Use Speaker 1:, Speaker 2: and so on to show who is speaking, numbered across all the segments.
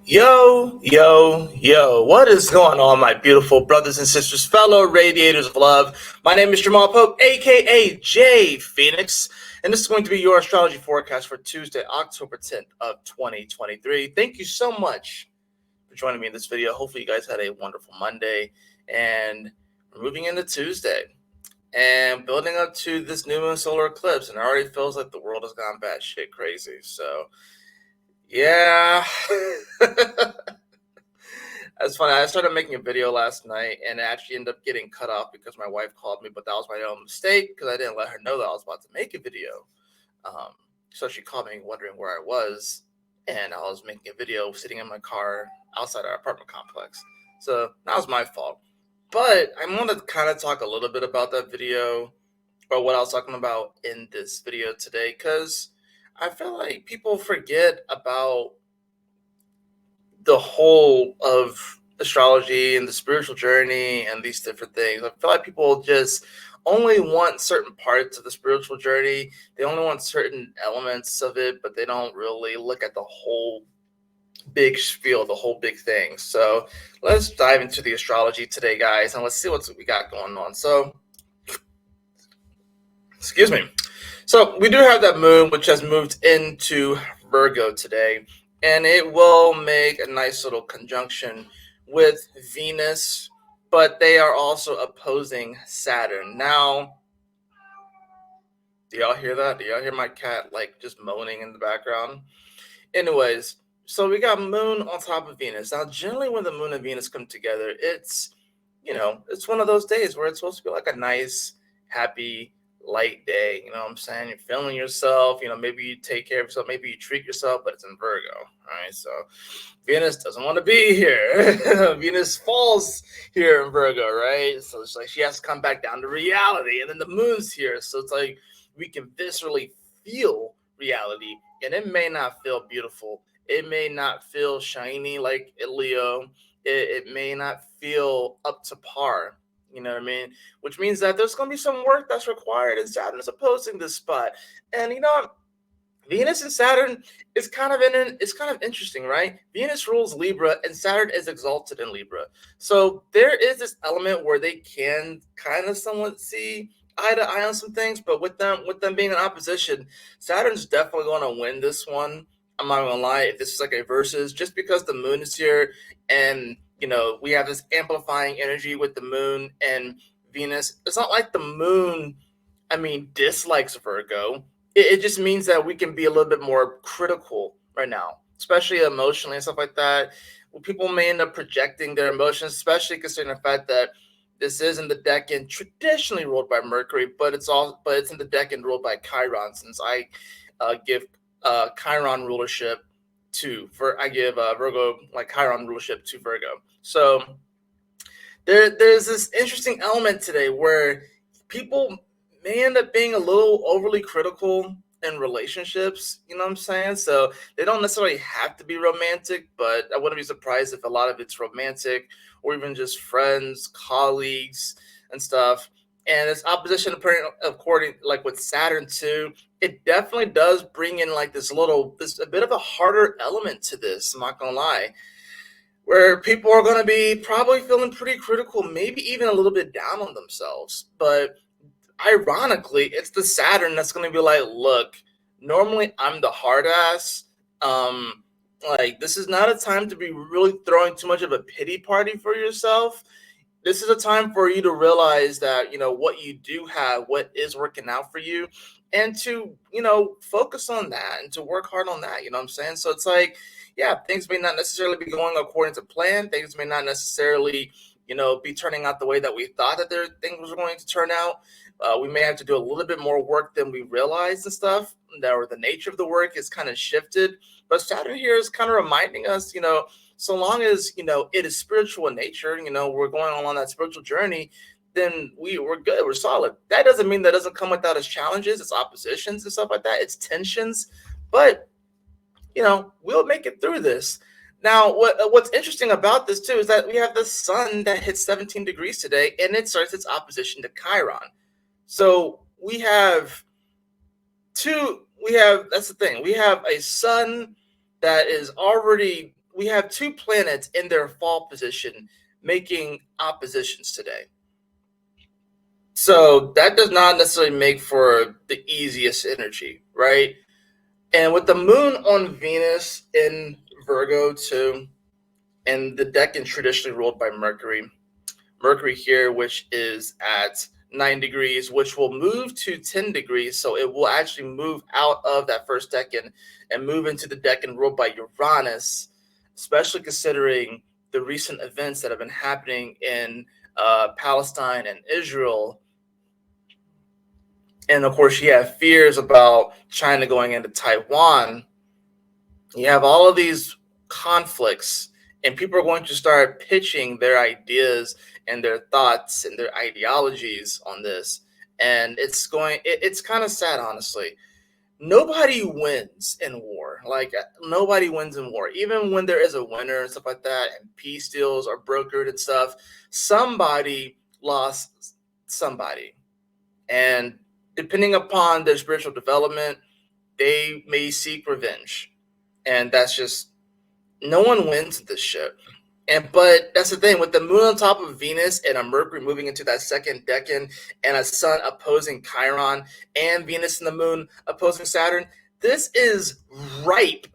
Speaker 1: Yo, what is going on, my beautiful brothers and sisters, fellow radiators of love? My name is Jamal Pope, aka J Phoenix, and this is going to be your astrology forecast for Tuesday, October 10th of 2023. Thank you so much for joining me in this video. Hopefully you guys had a wonderful Monday, and we're moving into Tuesday and building up to this new moon solar eclipse, and it already feels like the world has gone batshit crazy. So, yeah. That's funny. I started making a video last night and it actually ended up getting cut off because my wife called me, but that was my own mistake because I didn't let her know that I was about to make a video. Um, so she called me wondering where I was, and I was making a video sitting in my car outside our apartment complex. So that was my fault. But I want to kind of talk a little bit about that video or what I was talking about in this video today because I feel like people forget about the whole of astrology and the spiritual journey and these different things. I feel like people just only want certain parts of the spiritual journey. They only want certain elements of it, but they don't really look at the whole big spiel, the whole big thing. So let's dive into the astrology today, guys, and let's see what we got going on. So, excuse me. So we do have that moon, which has moved into Virgo today, and it will make a nice little conjunction with Venus, but they are also opposing Saturn. Now, do y'all hear that? Do y'all hear my cat like just moaning in the background? Anyways, so we got moon on top of Venus. Now, generally when the moon and Venus come together, it's one of those days where it's supposed to be like a nice, happy, light day. You know what I'm saying? You're feeling yourself. Maybe you take care of yourself. Maybe you treat yourself, but it's in Virgo. All right. So Venus doesn't want to be here. Venus falls here in Virgo, right? So it's like she has to come back down to reality. And then the moon's here. So it's like we can viscerally feel reality. And it may not feel beautiful. It may not feel shiny like Leo. It may not feel up to par. You know what I mean? Which means that there's going to be some work that's required, and Saturn is opposing this spot. And Venus and Saturn is kind of interesting, right? Venus rules Libra, and Saturn is exalted in Libra. So there is this element where they can kind of somewhat see eye to eye on some things, but with them being in opposition, Saturn's definitely going to win this one. I'm not gonna lie, if this is like a versus, just because the moon is here and we have this amplifying energy with the moon and Venus. It's not like the moon, dislikes Virgo. It just means that we can be a little bit more critical right now, especially emotionally and stuff like that. People may end up projecting their emotions, especially considering the fact that this is in the decan traditionally ruled by Mercury, but it's in the decan ruled by Chiron. Since I give Chiron rulership I give Virgo like Chiron rulership to Virgo. So there's this interesting element today where people may end up being a little overly critical in relationships, you know what I'm saying? So they don't necessarily have to be romantic, but I wouldn't be surprised if a lot of it's romantic or even just friends, colleagues, and stuff. And this opposition, according like with Saturn too, it definitely does bring in like this a bit of a harder element to this. I'm not gonna lie, where people are going to be probably feeling pretty critical, maybe even a little bit down on themselves. But ironically, it's the Saturn that's going to be like, look, normally I'm the hard ass. Like, this is not a time to be really throwing too much of a pity party for yourself. This is a time for you to realize that, what you do have, what is working out for you, and to, focus on that and to work hard on that. You know what I'm saying? So it's like, yeah, things may not necessarily be going according to plan. Things may not necessarily, be turning out the way that we thought that things were going to turn out. We may have to do a little bit more work than we realized and stuff. Or the nature of the work is kind of shifted. But Saturn here is kind of reminding us, so long as it is spiritual in nature, we're going on that spiritual journey, then we're good, we're solid. That doesn't mean that doesn't come without its challenges, its oppositions and stuff like that, its tensions, but we'll make it through this. Now, what's interesting about this too is that we have the sun that hits 17 degrees today, and it starts its opposition to Chiron. So we have that's the thing. We have a sun that is already we have two planets in their fall position making oppositions today. So that does not necessarily make for the easiest energy, right? And with the moon on Venus in Virgo too, and the decan traditionally ruled by Mercury here, which is at 9 degrees, which will move to 10 degrees. So it will actually move out of that first decan and move into the decan ruled by Uranus, especially considering the recent events that have been happening in Palestine and Israel. And of course, you have fears about China going into Taiwan. You have all of these conflicts, and people are going to start pitching their ideas and their thoughts and their ideologies on this. And it's kind of sad, honestly. Nobody wins in war. Like, nobody wins in war. Even when there is a winner and stuff like that, and peace deals are brokered and stuff, somebody lost somebody. And depending upon their spiritual development, they may seek revenge. And that's just, no one wins this shit. But that's the thing, with the moon on top of Venus and a Mercury moving into that second decan and a sun opposing Chiron and Venus and the moon opposing Saturn, this is ripe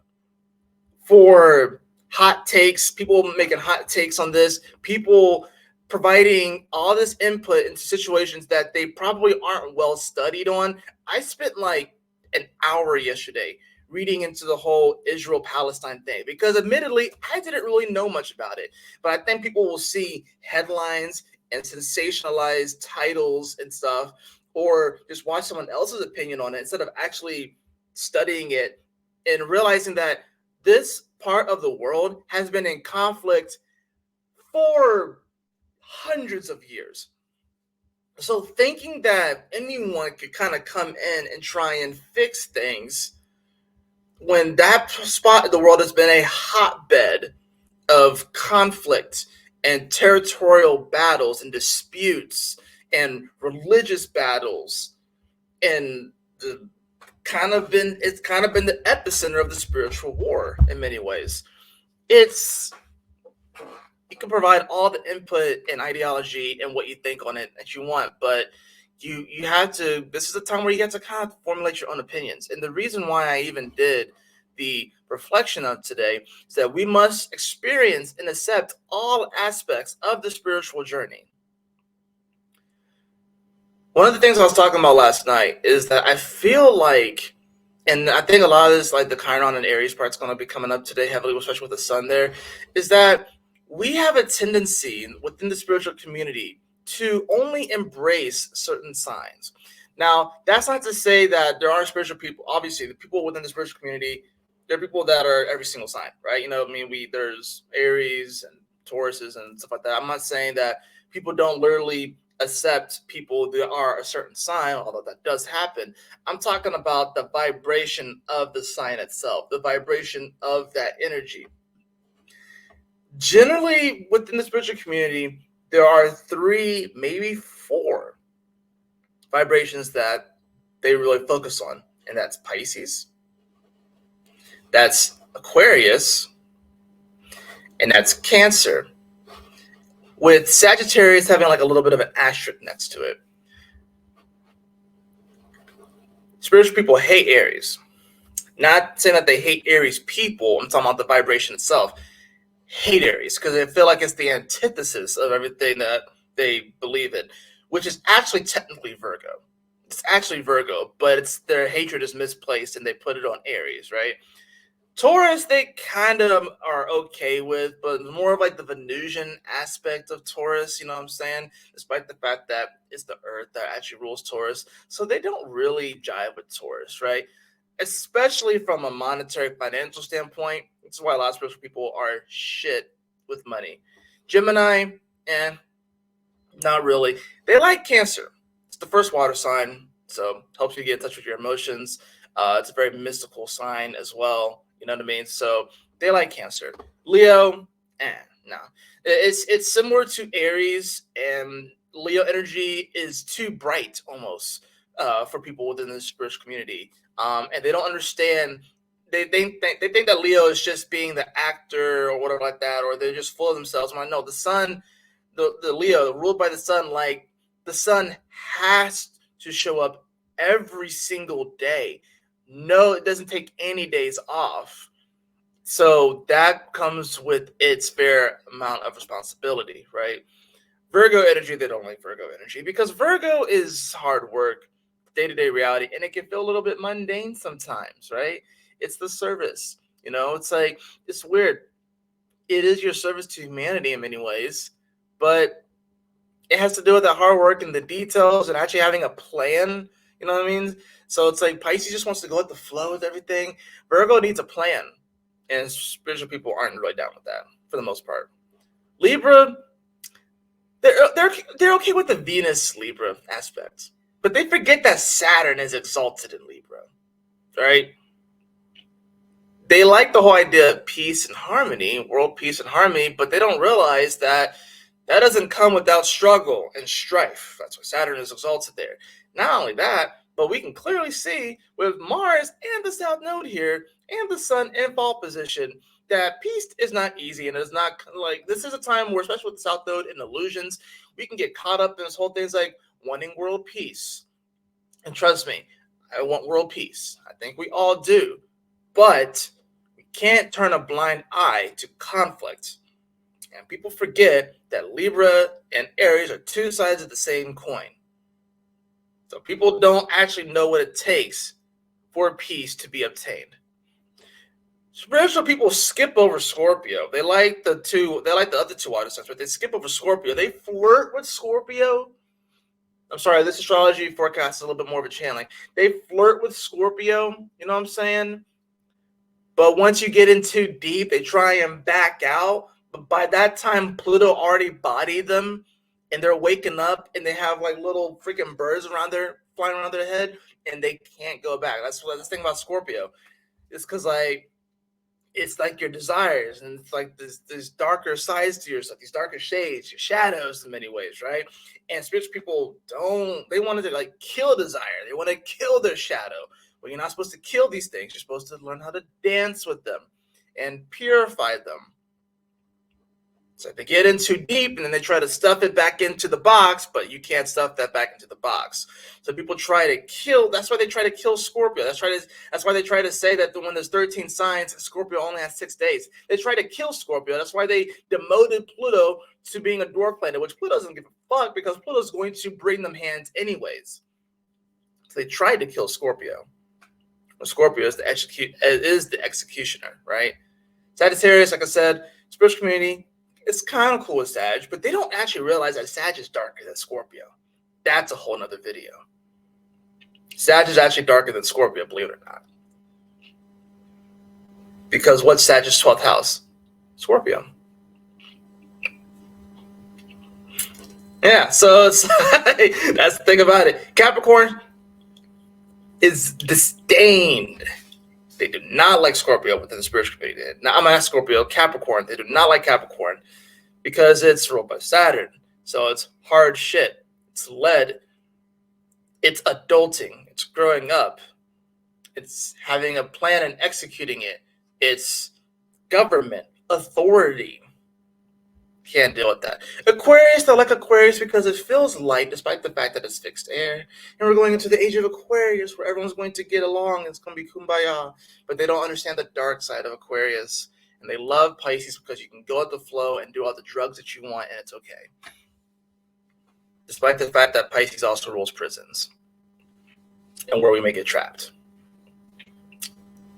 Speaker 1: for hot takes, people making hot takes on this, people providing all this input into situations that they probably aren't well studied on. I spent like an hour yesterday reading into the whole Israel Palestine thing because admittedly I didn't really know much about it, but I think people will see headlines and sensationalized titles and stuff, or just watch someone else's opinion on it instead of actually studying it and realizing that this part of the world has been in conflict for hundreds of years. So thinking that anyone could kind of come in and try and fix things when that spot in the world has been a hotbed of conflict and territorial battles and disputes and religious battles, and it's kind of been the epicenter of the spiritual war in many ways. It's You can provide all the input and ideology and what you think on it that you want, but you have to. This is a time where you have to kind of formulate your own opinions. And the reason why I even did the reflection of today is that we must experience and accept all aspects of the spiritual journey. One of the things I was talking about last night is that I feel like, and I think a lot of this, like the Chiron and Aries part's going to be coming up today heavily, especially with the sun there, is that we have a tendency within the spiritual community to only embrace certain signs. Now, that's not to say that there aren't spiritual people. Obviously, the people within the spiritual community, there are people that are every single sign, right? I mean, there's Aries and Tauruses and stuff like that. I'm not saying that people don't literally accept people that are a certain sign, although that does happen. I'm talking about the vibration of the sign itself, the vibration of that energy. Generally, within the spiritual community, there are 3, maybe 4 vibrations that they really focus on, and that's Pisces, that's Aquarius, and that's Cancer, with Sagittarius having like a little bit of an asterisk next to it. Spiritual people hate Aries. Not saying that they hate Aries people, I'm talking about the vibration itself. Hate Aries because they feel like it's the antithesis of everything that they believe in, which is actually technically Virgo. It's actually Virgo, but it's their hatred is misplaced and they put it on Aries, right? Taurus, they kind of are okay with, but more of like the Venusian aspect of Taurus, you know what I'm saying? Despite the fact that it's the Earth that actually rules Taurus. So they don't really jive with Taurus, right? Especially from a monetary financial standpoint. That's why a lot of spiritual people are shit with money. Gemini, not really. They like Cancer. It's the first water sign, so helps you get in touch with your emotions. It's a very mystical sign as well. You know what I mean? So they like Cancer. Leo, no. It's similar to Aries, and Leo energy is too bright almost for people within the spiritual community. And they don't understand they think that Leo is just being the actor or whatever like that, or they're just full of themselves. I know the sun, the Leo ruled by the sun, like the sun has to show up every single day. No, it doesn't take any days off. So that comes with its fair amount of responsibility, right? Virgo energy, they don't like Virgo energy because Virgo is hard work, day-to-day reality, and it can feel a little bit mundane sometimes, right? It's the service. It's like, it's weird. It is your service to humanity in many ways, but it has to do with the hard work and the details and actually having a plan. You know what I mean? So it's like Pisces just wants to go with the flow with everything. Virgo needs a plan, and spiritual people aren't really down with that for the most part. Libra, they're okay with the Venus Libra aspect, but they forget that Saturn is exalted in Libra, right? They like the whole idea of peace and harmony, world peace and harmony, but they don't realize that that doesn't come without struggle and strife. That's why Saturn is exalted there. Not only that, but we can clearly see with Mars and the South Node here and the Sun in fall position that peace is not easy, and it's not like this is a time where, especially with the South Node and illusions, we can get caught up in this whole thing. It's like wanting world peace. And trust me, I want world peace. I think we all do. But we can't turn a blind eye to conflict. And people forget that Libra and Aries are two sides of the same coin. So people don't actually know what it takes for peace to be obtained. Spiritual people skip over Scorpio. They like the other two water signs, but they skip over Scorpio. They flirt with Scorpio. I'm sorry, this astrology forecast is a little bit more of a channeling. They flirt with Scorpio, you know what I'm saying? But once you get in too deep, they try and back out. But by that time, Pluto already bodied them, and they're waking up, and they have like little freaking birds flying around their head, and they can't go back. That's the thing about Scorpio. It's because it's like your desires, and it's like this darker sides to yourself, these darker shades, your shadows in many ways, right? And spiritual people they wanted to like kill desire. They want to kill their shadow. Well, you're not supposed to kill these things. You're supposed to learn how to dance with them and purify them. So they get in too deep, and then they try to stuff it back into the box, but you can't stuff that back into the box. So people try to kill. That's why they try to kill Scorpio. That's why they try to say that when there's 13 signs, Scorpio only has 6 days. They try to kill Scorpio. That's why they demoted Pluto to being a dwarf planet, which Pluto doesn't give a fuck because Pluto's going to bring them hands anyways. So they tried to kill Scorpio. Well, Scorpio is the executioner, right? Sagittarius, like I said, spiritual community. It's kind of cool with Sag, but they don't actually realize that Sag is darker than Scorpio. That's a whole nother video. Sag is actually darker than Scorpio, believe it or not. Because what's Sag's 12th house? Scorpio. Yeah, so it's that's the thing about it. Capricorn is disdained. They do not like Scorpio within the spiritual community. Now, I'm not Scorpio, Capricorn. They do not like Capricorn because it's ruled by Saturn. So it's hard shit. It's lead. It's adulting. It's growing up. It's having a plan and executing it. It's government, authority. Can't deal with that. Aquarius, they like Aquarius because it feels light despite the fact that it's fixed air. And we're going into the age of Aquarius where everyone's going to get along. It's going to be kumbaya. But they don't understand the dark side of Aquarius. And they love Pisces because you can go with the flow and do all the drugs that you want and it's okay. Despite the fact that Pisces also rules prisons and where we may get trapped.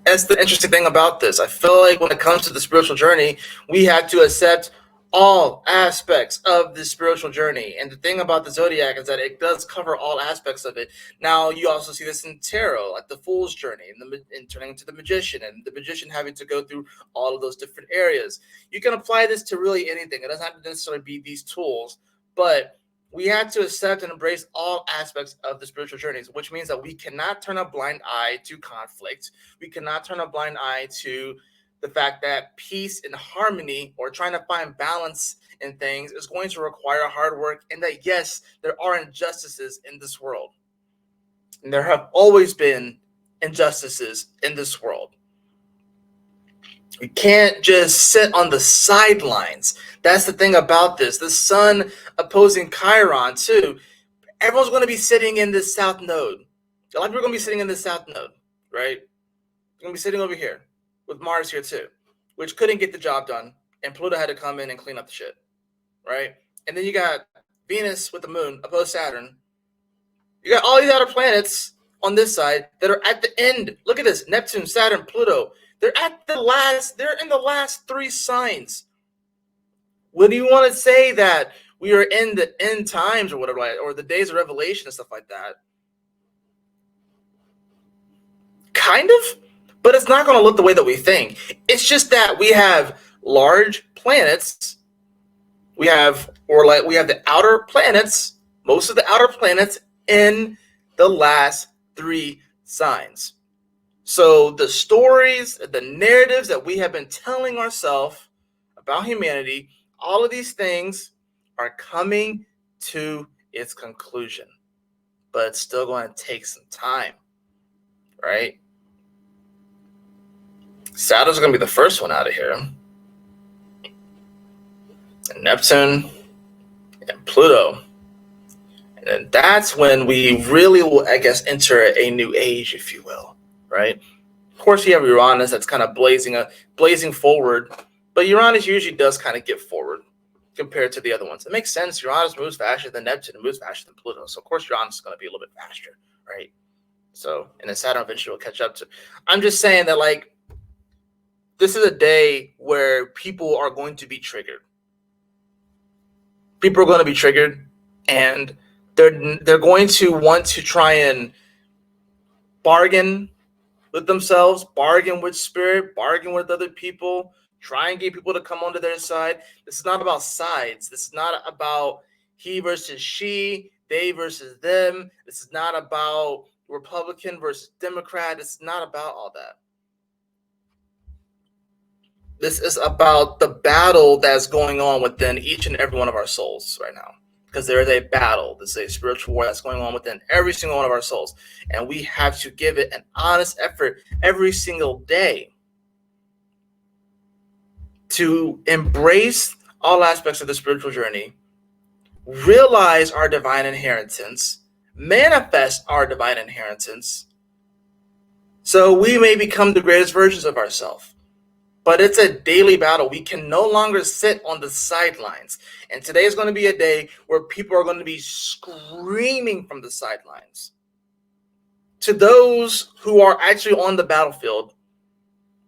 Speaker 1: That's the interesting thing about this. I feel like when it comes to the spiritual journey, we have to accept all aspects of the spiritual journey. And the thing about the zodiac is that it does cover all aspects of it. Now, you also see this in tarot, like the fool's journey, and turning into the magician, and the magician having to go through all of those different areas. You can apply this to really anything. It doesn't have to necessarily be these tools, but we have to accept and embrace all aspects of the spiritual journeys, which means that we cannot turn a blind eye to conflict. We cannot turn a blind eye to the fact that peace and harmony, or trying to find balance in things, is going to require hard work, and that, yes, there are injustices in this world. And there have always been injustices in this world. We can't just sit on the sidelines. That's the thing about this. The sun opposing Chiron, too. Everyone's going to be sitting in this south node. A lot of people are going to be sitting in this south node, right? They're going to be sitting over here with Mars here, too, which couldn't get the job done. And Pluto had to come in and clean up the shit, right? And then you got Venus with the moon opposed Saturn. You got all these other planets on this side that are at the end. Look at this: Neptune, Saturn, Pluto. They're in the last 3 signs. What do you want to say that we are in the end times or whatever, or the days of revelation and stuff like that? Kind of, but it's not going to look the way that we think. It's just that we have large planets. We have the outer planets, most of the outer planets in the last 3 signs. So the stories, the narratives that we have been telling ourselves about humanity, all of these things are coming to its conclusion. But it's still going to take some time, right? Saturn's going to be the first one out of here. And Neptune and Pluto. And then that's when we really will, I guess, enter a new age, if you will, right? Of course, you have Uranus that's kind of blazing forward, but Uranus usually does kind of get forward compared to the other ones. It makes sense. Uranus moves faster than Neptune and moves faster than Pluto. So, of course, Uranus is going to be a little bit faster, right? So, and then Saturn eventually will catch up to. I'm just saying that, like, this is a day where people are going to be triggered. People are going to be triggered, and they're going to want to try and bargain with themselves, bargain with spirit, bargain with other people, try and get people to come onto their side. This is not about sides. This is not about he versus she, they versus them. This is not about Republican versus Democrat. It's not about all that. This is about the battle that's going on within each and every one of our souls right now. Because there is a battle, this is a spiritual war that's going on within every single one of our souls. And we have to give it an honest effort every single day to embrace all aspects of the spiritual journey, realize our divine inheritance, manifest our divine inheritance, so we may become the greatest versions of ourselves. But it's a daily battle. We can no longer sit on the sidelines. And today is going to be a day where people are going to be screaming from the sidelines. To those who are actually on the battlefield,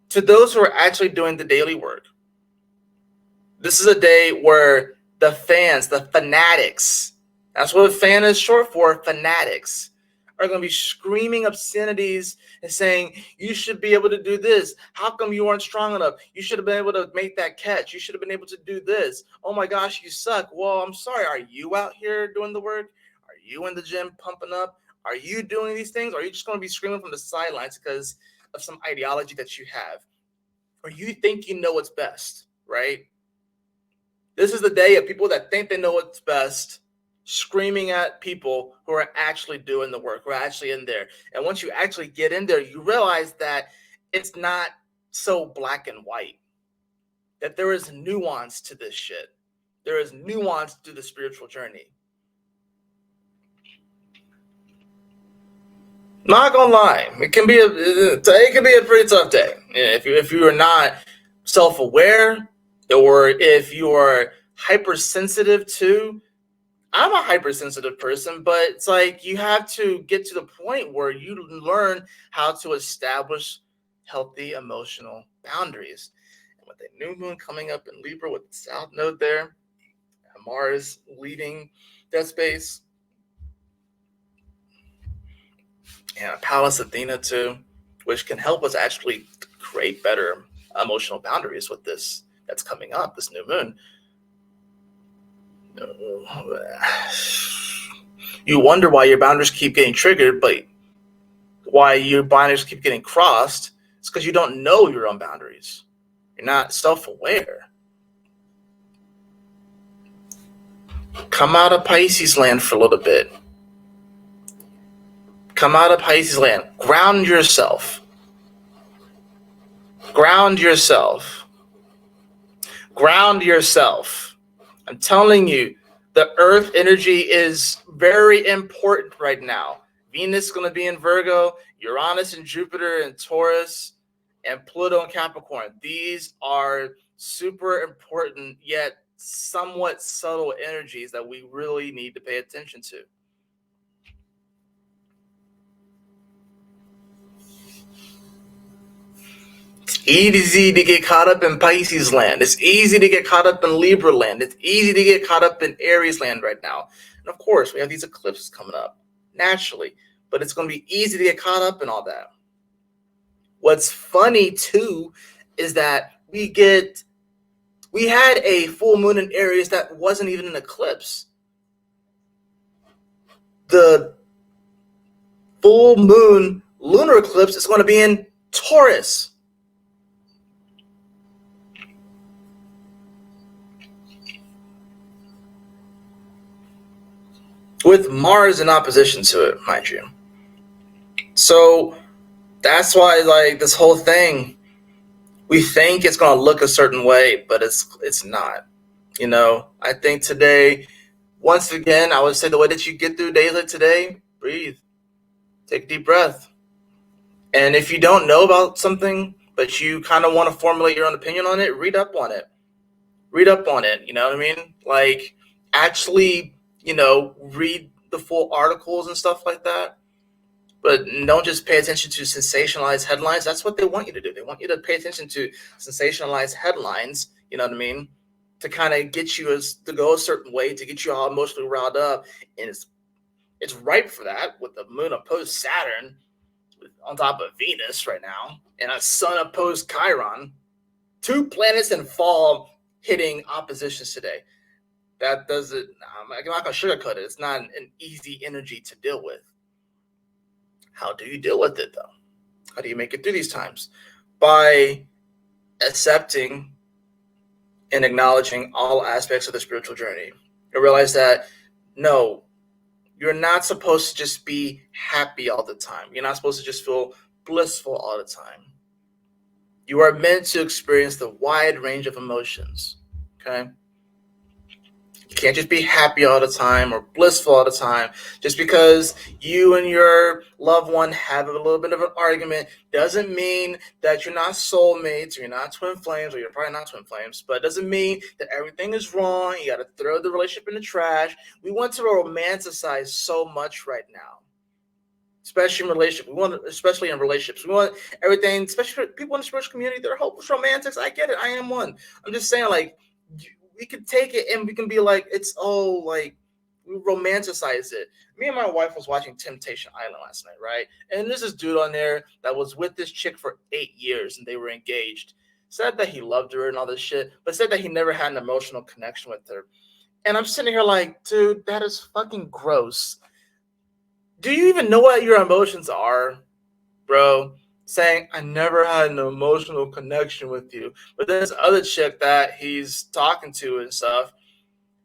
Speaker 1: to those who are actually doing the daily work, this is a day where the fans, the fanatics, that's what a fan is short for, fanatics, are going to be screaming obscenities and saying, you should be able to do this. How come you weren't strong enough? You should have been able to make that catch. You should have been able to do this. Oh my gosh, you suck. Well, I'm sorry. Are you out here doing the work? Are you in the gym pumping up? Are you doing these things? Or are you just going to be screaming from the sidelines because of some ideology that you have? Or you think you know what's best, right? This is the day of people that think they know what's best screaming at people who are actually doing the work, who are actually in there. And once you actually get in there, you realize that it's not so black and white, that there is nuance to this shit. There is nuance to the spiritual journey. Not gonna lie, it can be a pretty tough day if you are not self-aware, or if you are hypersensitive to. I'm a hypersensitive person, but it's like you have to get to the point where you learn how to establish healthy emotional boundaries. And with the new moon coming up in Libra with the south node there, Mars leading that space, and Pallas Athena too, which can help us actually create better emotional boundaries with this that's coming up, this new moon. You wonder why your boundaries keep getting triggered, but why your boundaries keep getting crossed. It's because you don't know your own boundaries. You're not self-aware. Come out of Pisces land for a little bit. Come out of Pisces land. Ground yourself. Ground yourself. Ground yourself. I'm telling you, the earth energy is very important right now. Venus is going to be in Virgo, Uranus and Jupiter in Taurus, and Pluto in Capricorn. These are super important yet somewhat subtle energies that we really need to pay attention to. It's easy to get caught up in Pisces land. It's easy to get caught up in Libra land. It's easy to get caught up in Aries land right now. And of course, we have these eclipses coming up naturally, but it's going to be easy to get caught up in all that. What's funny too is that we had a full moon in Aries that wasn't even an eclipse. The full moon lunar eclipse is going to be in Taurus. With Mars in opposition to it, mind you. So that's why, like, this whole thing, we think it's going to look a certain way, but it's not. You know, I think today, once again, I would say the way that you get through days like today, breathe, take a deep breath. And if you don't know about something, but you kind of want to formulate your own opinion on it, read up on it. Read up on it, you know what I mean? Like, actually, read the full articles and stuff like that. But don't just pay attention to sensationalized headlines. That's what they want you to do. They want you to pay attention to sensationalized headlines, you know what I mean? To kind of get you to go a certain way, to get you all emotionally riled up. And it's ripe for that with the moon opposed Saturn on top of Venus right now, and a sun opposed Chiron. 2 planets in fall hitting oppositions today. That doesn't, I'm not going to sugarcoat it. It's not an easy energy to deal with. How do you deal with it, though? How do you make it through these times? By accepting and acknowledging all aspects of the spiritual journey. And realize that, no, you're not supposed to just be happy all the time. You're not supposed to just feel blissful all the time. You are meant to experience the wide range of emotions, okay? You can't just be happy all the time or blissful all the time. Just because you and your loved one have a little bit of an argument doesn't mean that you're not soulmates or you're not twin flames, or you're probably not twin flames, but it doesn't mean that everything is wrong. You got to throw the relationship in the trash. We want to romanticize so much right now. Especially in relationships. Especially in relationships. We want everything, especially for people in the spiritual community, they're hopeless romantics. I get it. I am one. I'm just saying, like, we can take it and we can be like, it's like we romanticize it. Me and my wife was watching Temptation Island last night, right? And there's this dude on there that was with this chick for 8 years and they were engaged. Said that he loved her and all this shit, but said that he never had an emotional connection with her. And I'm sitting here like, dude, that is fucking gross. Do you even know what your emotions are, bro? Saying, I never had an emotional connection with you. But then this other chick that he's talking to and stuff,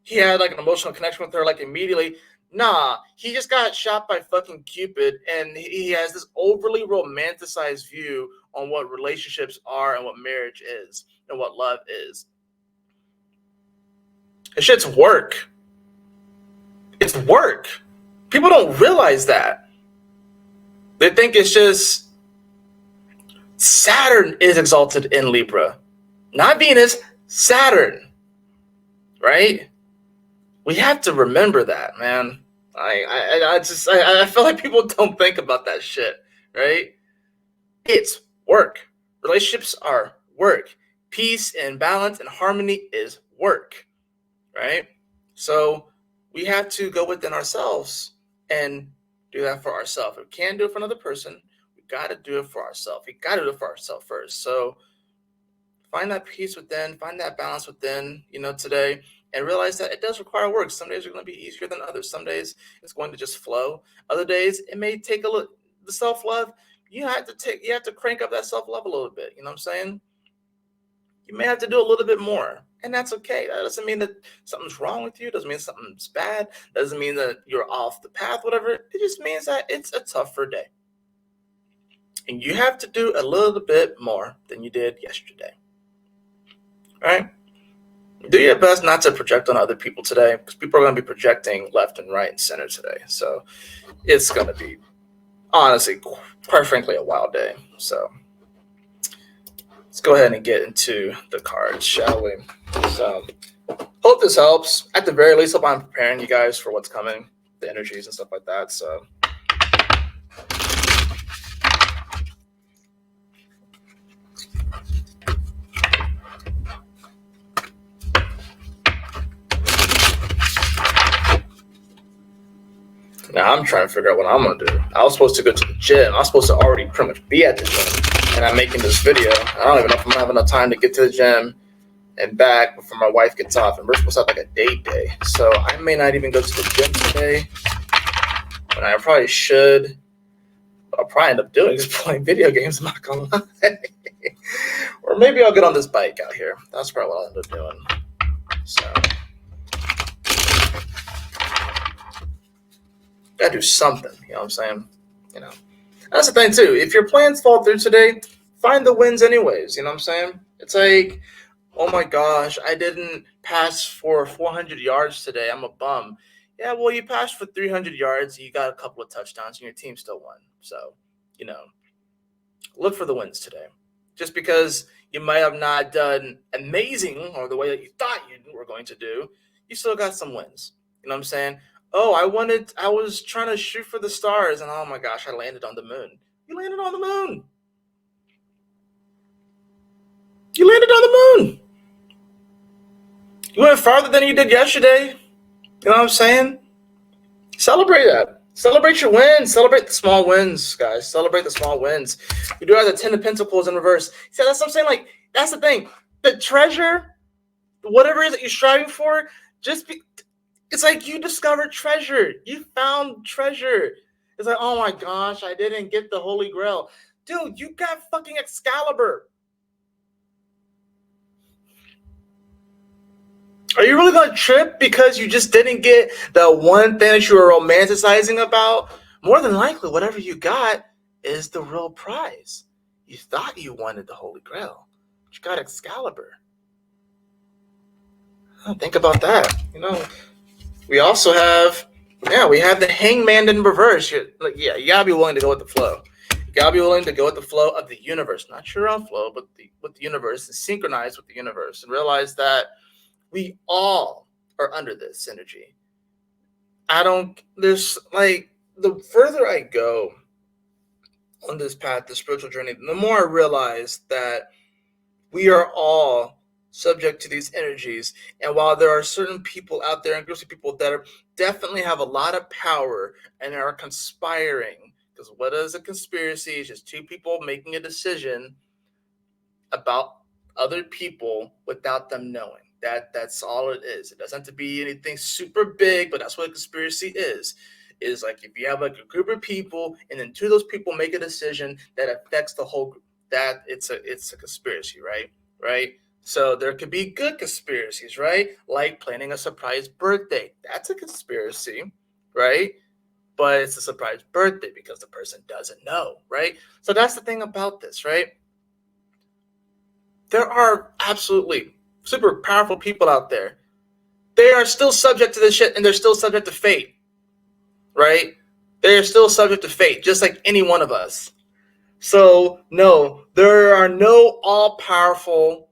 Speaker 1: he had like an emotional connection with her like immediately. Nah, he just got shot by fucking Cupid, and he has this overly romanticized view on what relationships are and what marriage is and what love is. This shit's work. It's work. People don't realize that. They think it's just Saturn is exalted in Libra. Not Venus, Saturn. Right? We have to remember that, man. I feel like people don't think about that shit, right? It's work. Relationships are work. Peace and balance and harmony is work, right? So we have to go within ourselves and do that for ourselves. If we can't do it for another person, we got to do it for ourselves. We got to do it for ourselves first. So find that peace within, find that balance within, today, and realize that it does require work. Some days are going to be easier than others. Some days it's going to just flow. Other days it may take a little. The self-love, you have to crank up that self-love a little bit. You know what I'm saying? You may have to do a little bit more, and that's okay. That doesn't mean that something's wrong with you. It doesn't mean something's bad. It doesn't mean that you're off the path, whatever. It just means that it's a tougher day. And you have to do a little bit more than you did yesterday. Right? Do your best not to project on other people today, because people are going to be projecting left and right and center today. So it's going to be, honestly, quite frankly, a wild day. So let's go ahead and get into the cards, shall we? So hope this helps. At the very least, hope I'm preparing you guys for what's coming, the energies and stuff like that. So now I'm trying to figure out what I'm gonna do. I was supposed to go to the gym. I was supposed to already pretty much be at the gym, and I'm making this video. I don't even know if I'm gonna have enough time to get to the gym and back before my wife gets off. And we're supposed to have like a date day, so I may not even go to the gym today. But I probably should. What I'll probably end up doing is playing video games. I'm not gonna lie. Or maybe I'll get on this bike out here. That's probably what I'll end up doing. So gotta do something, you know what I'm saying? You know, that's the thing too. If your plans fall through today, find the wins anyways. You know what I'm saying? It's like, oh my gosh, I didn't pass for 400 yards today. I'm a bum. Yeah, well, you passed for 300 yards. You got a couple of touchdowns, and your team still won. So, you know, look for the wins today. Just because you might have not done amazing or the way that you thought you were going to do, you still got some wins. You know what I'm saying? Oh, I was trying to shoot for the stars, and oh my gosh, I landed on the moon. You landed on the moon. You landed on the moon. You went farther than you did yesterday. You know what I'm saying? Celebrate that. Celebrate your wins. Celebrate the small wins, guys. Celebrate the small wins. We do have the 10 of Pentacles in reverse. See, that's what I'm saying. Like, that's the thing. The treasure, whatever it is that you're striving for, it's like you discovered treasure. You found treasure. It's like, oh my gosh, I didn't get the Holy Grail. Dude, you got fucking Excalibur. Are you really going to trip because you just didn't get the one thing that you were romanticizing about? More than likely, whatever you got is the real prize. You thought you wanted the Holy Grail, but you got Excalibur. Think about that. You know, we also have, we have the Hangman in reverse. You gotta be willing to go with the flow. You gotta be willing to go with the flow of the universe, not your own flow, but with the universe, and synchronize with the universe, and realize that we all are under this energy. There's like, the further I go on this path, the spiritual journey, the more I realize that we are all subject to these energies. And while there are certain people out there and groups of people that definitely have a lot of power and are conspiring, because what is a conspiracy? It's just two people making a decision about other people without them knowing. That's all it is. It doesn't have to be anything super big, but that's what a conspiracy is. Is like if you have like a group of people and then two of those people make a decision that affects the whole group, that it's a conspiracy, right? Right? So there could be good conspiracies, right? Like planning a surprise birthday. That's a conspiracy, right? But it's a surprise birthday because the person doesn't know, right? So that's the thing about this, right? There are absolutely super powerful people out there. They are still subject to this shit, and they're still subject to fate, right? They are still subject to fate, just like any one of us. So, no, there are no all-powerful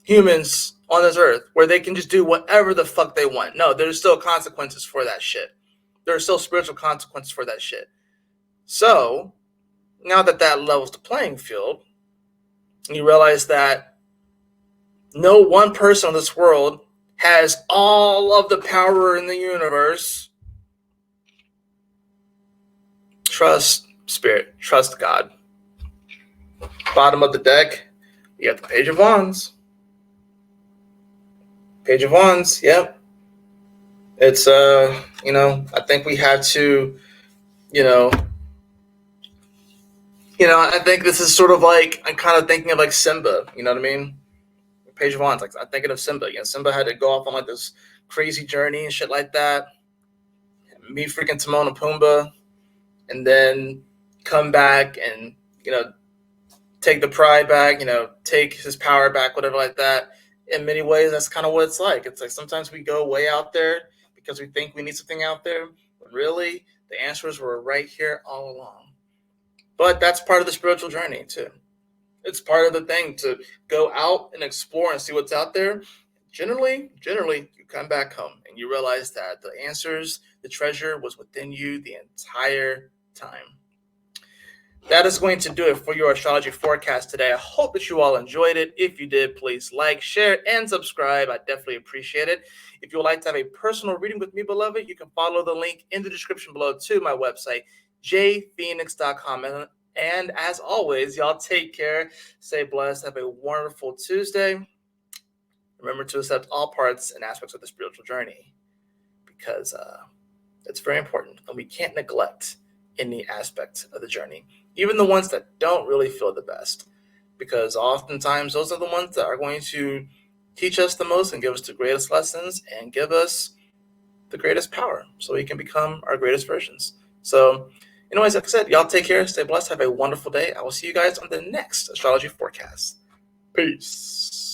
Speaker 1: humans on this earth where they can just do whatever the fuck they want. No, there's still consequences for that shit. There are still spiritual consequences for that shit. So, now that levels the playing field, you realize that no one person in this world has all of the power in the universe. Trust Spirit. Trust God. Bottom of the deck, you got the Page of Wands. Page of Wands, yep. It's, I think we have to, I think this is sort of like, I'm kind of thinking of like Simba, you know what I mean? Page of Wands, like I'm thinking of Simba. Simba had to go off on like this crazy journey and shit like that. Meet freaking Timon and Pumbaa, and then come back and, take the pride back, take his power back, whatever like that. In many ways, that's kind of what it's like. It's like sometimes we go way out there because we think we need something out there. But really, the answers were right here all along. But that's part of the spiritual journey too. It's part of the thing to go out and explore and see what's out there. Generally, you come back home and you realize that the answers, the treasure was within you the entire time. That is going to do it for your astrology forecast today. I hope that you all enjoyed it. If you did, please like, share, and subscribe. I definitely appreciate it. If you would like to have a personal reading with me, beloved, you can follow the link in the description below to my website, jphoenix.com. And as always, y'all take care. Stay blessed. Have a wonderful Tuesday. Remember to accept all parts and aspects of the spiritual journey because it's very important, and we can't neglect any aspect of the journey, even the ones that don't really feel the best, because oftentimes those are the ones that are going to teach us the most and give us the greatest lessons and give us the greatest power so we can become our greatest versions. So anyways, like I said, y'all take care, stay blessed, have a wonderful day. I will see you guys on the next astrology forecast. Peace.